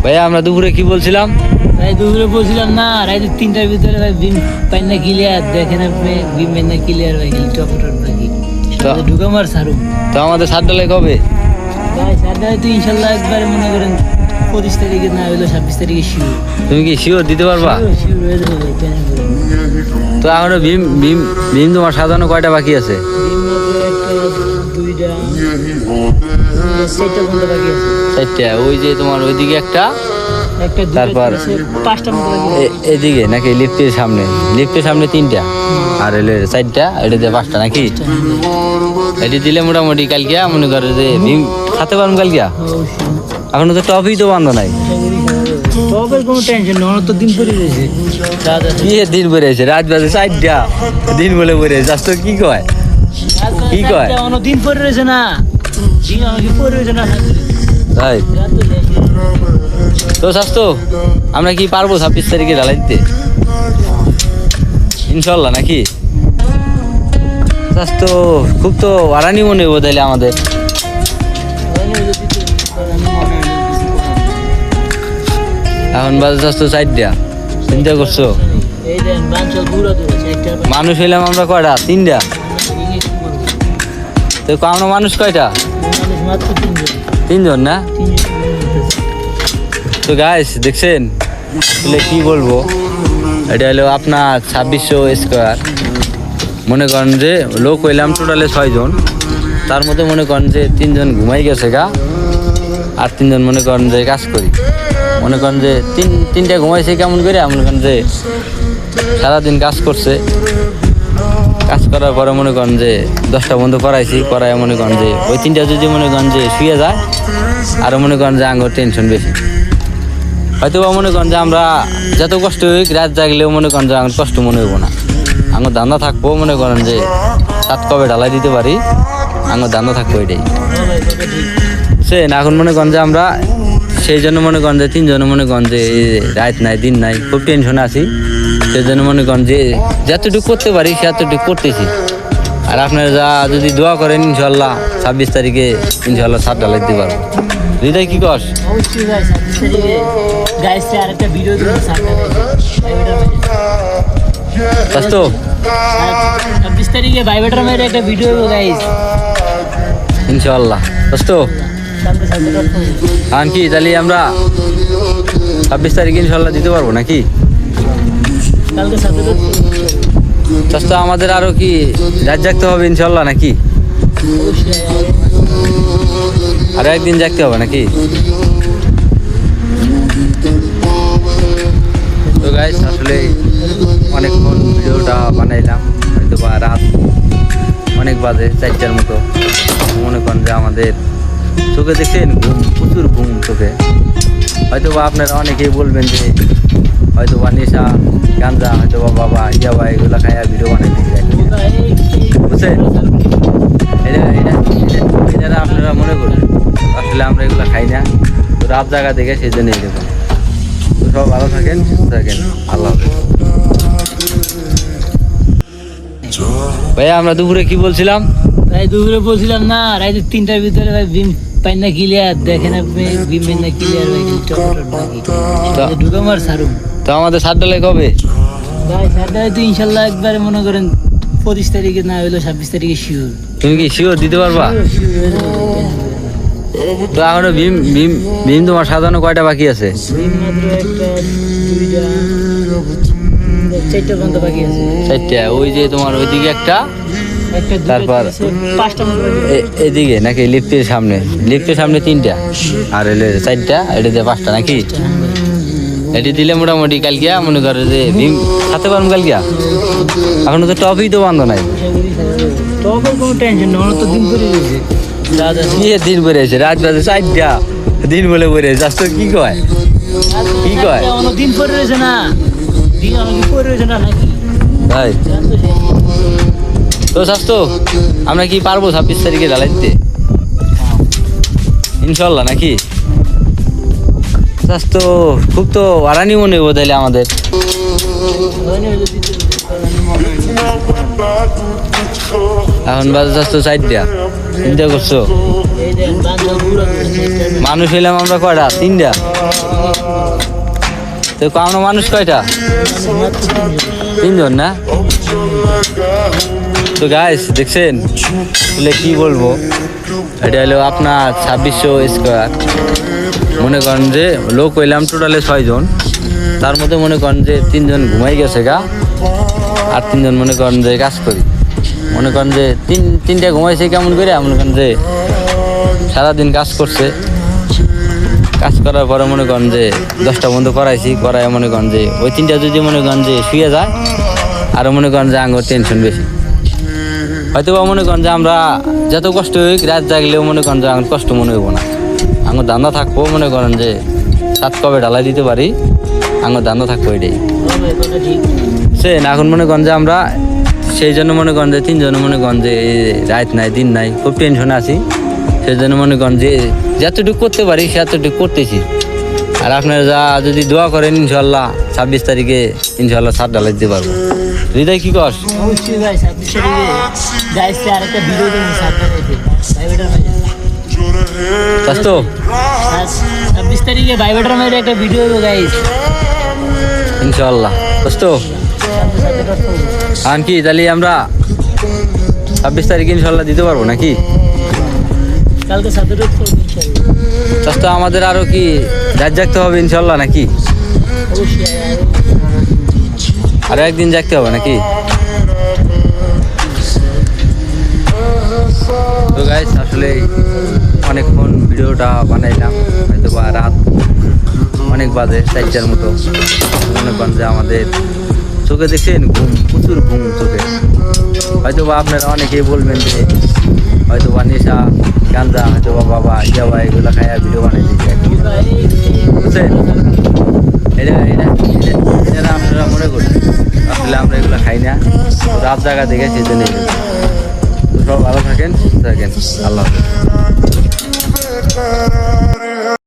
ভাইয়া আমরা দুপুরে কি বলছিলাম? ভাই দুপুরে বলছিলাম না, রাতে 3টার ভিতরে ভাই বিম পাইনা ক্লিয়ার, দেখেন আপনি বিম পাইনা ক্লিয়ার ভাই, টপটপ বাকি ঢুকাম আর সারুম। তো আমাদের সাত ডালাই কবে? ভাই সারটা তো ইনশাল্লাহ একবারে মনে করেন 25 তারিখে না হইলো 26 তারিখে শিওর। তুমি কি শিওর দিতে পারবা? শিওর হয়ে যাবে ভাই, কেন তো এখনো ভীম ভীম ভীম তোমার সাজানো কয়টা বাকি আছে? বিম মাত্র একটা, দুইটা, চারটা বন্ধ বাকি আছে। চারটা, ওই যে তোমার ওইদিকে একটা, একটা দুইটা, তারপর পাঁচটা মতো বাকি আছে। এদিকে নাকি লিফটের সামনে? লিফটের সামনে 3টা আর এলের 4টা, এটা দিয়ে 5টা নাকি? এটি দিলে মোটামুটি কালকে মনে করে যে ভীম খাতে পারবো কালকে। এখনো তো টপই তো বান্ধ নাই। টপের কোনো টেনশন নেই, অনেক তো দিন পরে রয়েছে। কি দিন পরে আছে? রাত বাজে 4টা, দিন বলে পরে যাস তো কি কয়? কি কয়? অনেক দিন পরে রয়েছে না, দিন অনেক পরে রয়েছে না। তাই তো স্বাস্থ্য আমরা কি পারবো 26 তারিখে ঢালাই দিতে ইনশাল্লাহ নাকি? স্বাস্থ্য খুব তো আরানি মনে হবো তাইলে আমাদের। এখন বাজে স্বাস্থ্য 4টা, চিন্তা করছো? মানুষ হইলাম আমরা কয়টা? 3টা। তো আমরা মানুষ কয়টা? 3জন না? তো গাইস দেখছেন, আসলে কি বলবো, এটা হলো আপনার 2600 স্কোয়ার। মনে করেন যে লোক হইলাম টোটালে 6 জন, তার মধ্যে মনে করেন যে 3 জন ঘুমাই গেছে গা, আর 3 জন মনে করেন যে কাজ করি। মনে করেন যে তিনটা ঘুমাইছে কেমন করে, মনে করেন যে সারাদিন কাজ করছে, কাজ করার পরে মনে করেন যে 10টা বন্ধ করাইছি, করাই মনে করেন যে ওই 3টা যদি মনে করেন যে শুয়ে যায়, আরও মনে করেন যে আঙ্গর টেনশন বেশি। হয়তো বা মনে করেন যে আমরা যত কষ্ট হই, রাত জাগলেও মনে করেন যে আমার কষ্ট মনে হইব না। আঙ্গর ধান্দা থাকবো, মনে করেন যে সাত কবে ঢালাই দিতে পারি, আঙ্গর ধান্দা থাকবো এটাই। বুঝছেন? এখন মনে করেন যে আমরা সেই জন্য মনে করেন যে 3 জন মনে করেন যে রাত নাই দিন নাই, খুব টেনশনে আছি। সেই জন্য মনে করেন যে যতটুকু করতে পারি সেতটুকু করতেছি। আর আপনারা যা যদি দোয়া করেন ইনশাল্লাহ 26 তারিখে ইনশাল্লাহ সাত ঢালাই দিতে পারবো। হৃদয় কি কস? অবশ্যই ভাই 26 তারিখে গাইসে আরেকটা ভিডিও দিব, স্বাস্থ্য 26 তারিখে ভাইবেটার মেয়ের একটা ভিডিও দিব গাইস ইনশাল্লাহ। স্বাস্থ্য আর কি তাহলে আমরা 26 তারিখে ইনশাল্লাহ দিতে পারবো নাকি? কালকে সাথে স্বাস্থ্য আমাদের আরো কি রাত জাগতে হবে ইনশাল্লাহ নাকি? আরো একদিন জাগতে হবে নাকি? তো গাইস আসলে অনেকক্ষণ ভিডিওটা বানাইলাম, হয়তো বা রাত অনেক বাজে 4টার মতো। মনে করেন যে আমাদের চোখে দেখছেন ঘুম, প্রচুর ঘুম চোখে। হয়তো বা আপনারা অনেকেই বলবেন যে হয়তো বা নেশা গাঞ্জা, হয়তো বা বাবা ইয়াবা এগুলো খাইয়া ভিডিও বানাই দিচ্ছে, বুঝছেন? এটা আপনারা মনে করবেন, আসলে আমরা এগুলো খাই না। তো রাত জায়গা দেখে সেই জন্য এরকম। তো সব ভালো থাকেন, সুস্থ থাকেন, আল্লাহ হাফেজ। ভাইয়া আমরা দুপুরে কি বলছিলাম? ভাই দুপুরে বলছিলাম না, রাতে 3টার ভিতরে ভাই বিম পাইনা ক্লিয়ার, দেখেন আপনি বিম পাইনা ক্লিয়ার ভাই, টপটপ বাকি ঢুকাম আর সারুম। তো আমাদের সাত ডালাই কবে? ভাই সারটা তো ইনশাল্লাহ একবারে মনে করেন 25 তারিখে না হইলো 26 তারিখে শিওর। তুমি কি শিওর দিতে পারবা? তো এখনো ভীম ভীম ভীম তোমার সাজানো কয়টা বাকি আছে? বিম মাত্র একটা, দুইটা, চারটা বন্ধ বাকি আছে। 4টা, ওই যে তোমার ওইদিকে একটা, একটা দুইটা, তারপর পাঁচটা মতো বাকি আছে। এদিকে নাকি লিফটের সামনে? লিফটের সামনে 3টা আর এলের 4টা, এটা দিয়ে 5টা নাকি? এটি দিলে মোটামুটি কালকে মনে করে যে ভীম খাতে পারবো কালকে। এখনো তো টপই তো বান্ধ নাই। টপের কোনো টেনশন নেই, অনেক তো দিন পরে রয়েছে। কি দিন পরে আছে? রাত বাজে 4টা, দিন বলে পরে যাস তো কি কয়? কি কয়? অনেক দিন পরে রয়েছে না, দিন অনেক পরে রয়েছে না নাকি? তাই তো স্বাস্থ্য আমরা কি পারবো 26 তারিখে ঢালাই দিতে ইনশাল্লাহ নাকি? স্বাস্থ্য খুব তো আরানি মনে হবো তাইলে আমাদের। এখন বাজে স্বাস্থ্য 4টা। চিন্তা করছো এই যে বান্দর পুরো মানুষ হইলাম আমরা কয়টা? তিনটা। তো আমরা মানুষ কয়টা? তিনজন না? তো গাইস দেখছেন, আসলে কি বলবো, এটা হলো আপনার 2600 স্কোয়ার। মনে করেন যে লোক হইলাম টোটালে 6 জন, তার মধ্যে মনে করেন যে 3 জন ঘুমাই গেছে গা, আর 3 জন মনে করেন যে কাজ করি। মনে করেন যে তিনটা ঘুমাইছে কেমন করে, মনে করেন যে সারাদিন কাজ করছে, কাজ করার পরে মনে করেন যে 10টা বন্ধ করাইছি, করাই মনে করেন যে ওই 3টা যদি মনে করেন যে শুয়ে যায়, আরও মনে করেন যে আঙ্গুর টেনশন বেশি। হয়তো বা মনে করেন যে আমরা যত কষ্ট হই, রাত জাগলেও মনে করেন যে আমার কষ্ট মনে হইব না। আঙ্গুর ধান্দা থাকবো, মনে করেন যে সাত কবে ঢালাই দিতে পারি, আঙ্গুর ধান্দা থাকবো এটাই। সে এখন মনে করেন যে আমরা সেই জন্য মনে করেন যে 3 জন মনে করেন যে রাত নাই দিন নাই, খুব টেনশনে আছি। সেই জন্য মনে করেন যে যতটুকু করতে পারি সেতটুকু করতেছি। আর আপনারা যা যদি দোয়া করেন, ইনশাল্লাহ 26 তারিখে ইনশাল্লাহ ছাদ ঢালাই দিতে পারবো। হৃদয় কি কর? অবশ্যই ভাই 26 তারিখে গাইছে আরেকটা ভিডিও দেবো সাথে ভাইবেটার মাঝে। স্বাস্থ্য 26 তারিখে ভাইবেটার মাঝে একটা ভিডিও দেবো গাইস ইনশাল্লাহ। স্বাস্থ্য আর কি তাহলে আমরা 26 তারিখে ইনশাল্লাহ দিতে পারবো নাকি? কালকে সাথে রোজ করবো ইনশাআল্লাহ। স্বাস্থ্য আমাদের আরো কি রাত জাগতে হবে ইনশাল্লাহ নাকি? অবশ্যই আরো একদিন জাগতে হবে নাকি? তো গাইস আসলে অনেকক্ষণ ভিডিওটা বানাইলাম, হয়তো বা রাত অনেক বাজে 4টার মতো। মনে করেন যে আমাদের চোখে দেখছেন ঘুম, প্রচুর ঘুম চোখে। হয়তো বা আপনারা অনেকেই বলবেন যে হয়তো বা নেশা গাঞ্জা, হয়তো বা বাবা ইয়াবা এগুলো খাইয়া ভিডিও বানাই দিচ্ছে, বুঝছেন? এটা আপনারা মনে করছেন, আসলে আমরা এগুলো খাই না, রাত জায়গা দেখে সেজন্য। সব ভালো থাকেন, সুস্থ থাকেন, আল্লাহ হাফেজ।